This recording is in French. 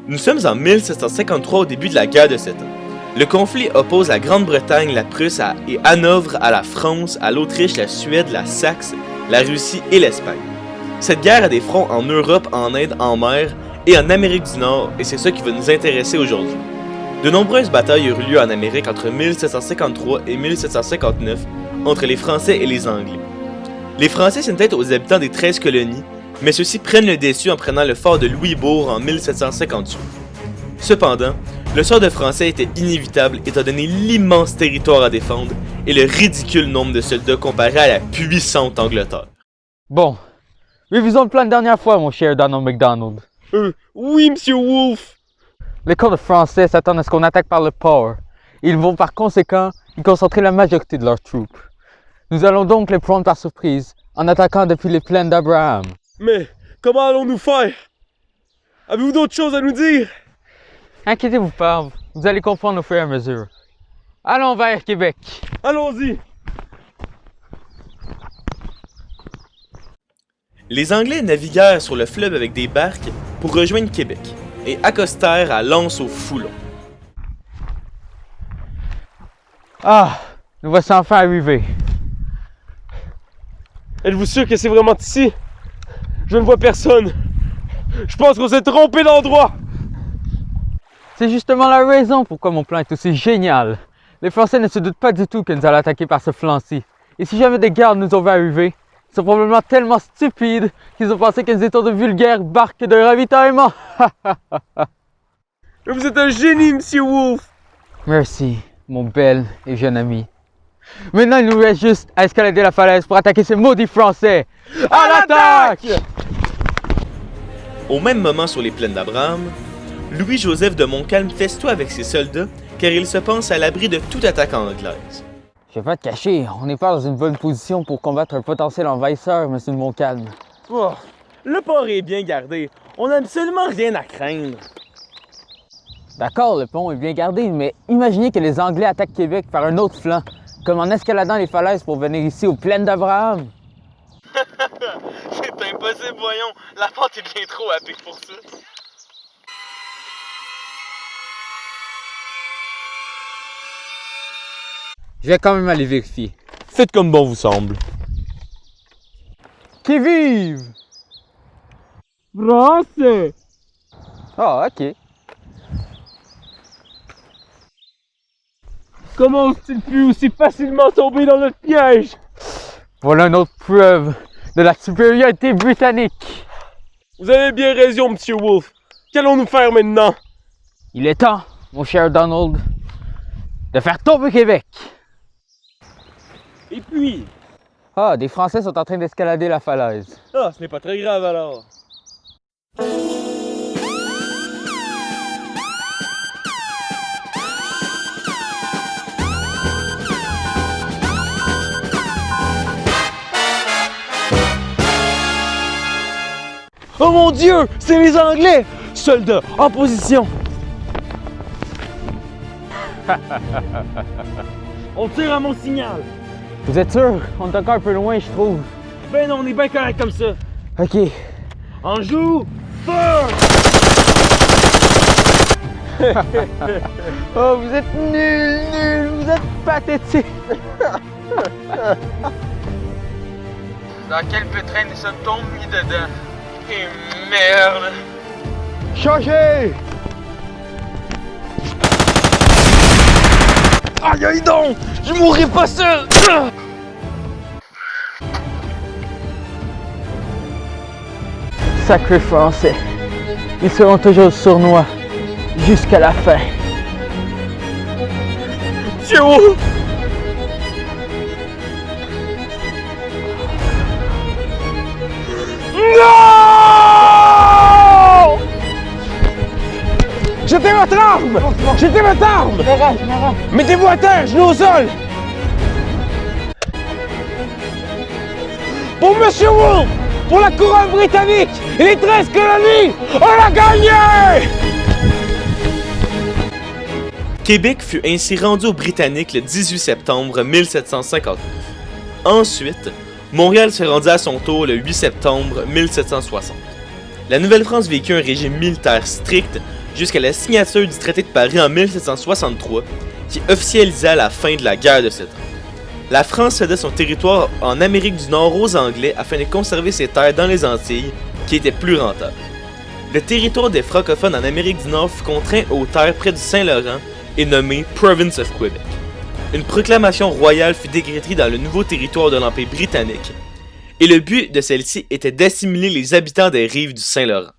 Nous sommes en 1753 au début de la guerre de 7 ans. Le conflit oppose la Grande-Bretagne, la Prusse et Hanovre à la France, à l'Autriche, la Suède, la Saxe, la Russie et l'Espagne. Cette guerre a des fronts en Europe, en Inde, en mer et en Amérique du Nord, et c'est ça qui va nous intéresser aujourd'hui. De nombreuses batailles eurent lieu en Amérique entre 1753 et 1759 entre les Français et les Anglais. Les Français s'en tête aux habitants des 13 colonies, mais ceux-ci prennent le dessus en prenant le fort de Louisbourg en 1758. Cependant, le sort de Français était inévitable étant donné l'immense territoire à défendre et le ridicule nombre de soldats comparé à la puissante Angleterre. Bon, révisons le plan de dernière fois, mon cher Donald MacDonald. Oui, Monsieur Wolfe. Les corps de Français s'attendent à ce qu'on attaque par le port. Ils vont par conséquent y concentrer la majorité de leurs troupes. Nous allons donc les prendre par surprise en attaquant depuis les plaines d'Abraham. Mais comment allons-nous faire? Avez-vous d'autres choses à nous dire? Inquiétez-vous pas, vous allez comprendre au fur et à mesure. Allons vers Québec. Allons-y. Les Anglais naviguèrent sur le fleuve avec des barques pour rejoindre Québec et accostèrent à l'Anse-au-Foulon. Ah, nous voici enfin arrivés. Êtes-vous sûr que c'est vraiment ici? Je ne vois personne. Je pense qu'on s'est trompé d'endroit. C'est justement la raison pourquoi mon plan est aussi génial. Les Français ne se doutent pas du tout que nous allons attaquer par ce flanc-ci. Et si jamais des gardes nous ont vu arriver, ils sont probablement tellement stupides qu'ils ont pensé que nous étions de vulgaires barques de ravitaillement. Vous êtes un génie, Monsieur Wolfe. Merci, mon bel et jeune ami. Maintenant, il nous reste juste à escalader la falaise pour attaquer ces maudits Français. À l'attaque! Au même moment sur les plaines d'Abraham, Louis-Joseph de Montcalm festoie avec ses soldats car il se pense à l'abri de toute attaque anglaise. Je vais pas te cacher, on n'est pas dans une bonne position pour combattre un potentiel envahisseur, monsieur de Montcalm. Oh, le port est bien gardé, on n'a absolument rien à craindre. D'accord, le pont est bien gardé, mais imaginez que les Anglais attaquent Québec par un autre flanc, comme en escaladant les falaises pour venir ici aux plaines d'Abraham. C'est impossible, voyons, la pente est bien trop à pic pour ça. Je vais quand même aller vérifier. Faites comme bon vous semble. Qui vive! Français. Ah, ok. Comment ont-ils pu aussi facilement tomber dans notre piège? Voilà une autre preuve de la supériorité britannique. Vous avez bien raison, Monsieur Wolfe. Qu'allons-nous faire maintenant? Il est temps, mon cher Donald, de faire tomber Québec. Et puis? Ah, des Français sont en train d'escalader la falaise. Ah, ce n'est pas très grave alors. Oh mon Dieu, c'est les Anglais! Soldats, en position! On tire à mon signal! Vous êtes sûr? On est encore un peu loin, je trouve. Ben non, on est bien correct comme ça! Ok. En joue! Feu! Oh, vous êtes nuls, vous êtes pathétiques. Dans quel pétrin nous sommes tombés mis dedans? Et merde! Changez! Aïe aïe donc! Je mourrai pas seul! Sacrés Français, ils seront toujours sournois jusqu'à la fin. Monsieur Wolfe! Non! Jetez votre arme! Jetez votre arme! Mettez-vous à terre, genoux au sol! Pour Monsieur Wolfe! Pour la couronne britannique et les 13 colonies! On l'a gagné! Québec fut ainsi rendu aux Britanniques le 18 septembre 1759. Ensuite, Montréal se rendit à son tour le 8 septembre 1760. La Nouvelle-France vécut un régime militaire strict jusqu'à la signature du traité de Paris en 1763 qui officialisa la fin de la guerre de 7 ans. La France cédait son territoire en Amérique du Nord aux Anglais afin de conserver ses terres dans les Antilles qui étaient plus rentables. Le territoire des francophones en Amérique du Nord fut contraint aux terres près du Saint-Laurent et nommé Province of Quebec. Une proclamation royale fut décrétée dans le nouveau territoire de l'Empire britannique, et le but de celle-ci était d'assimiler les habitants des rives du Saint-Laurent.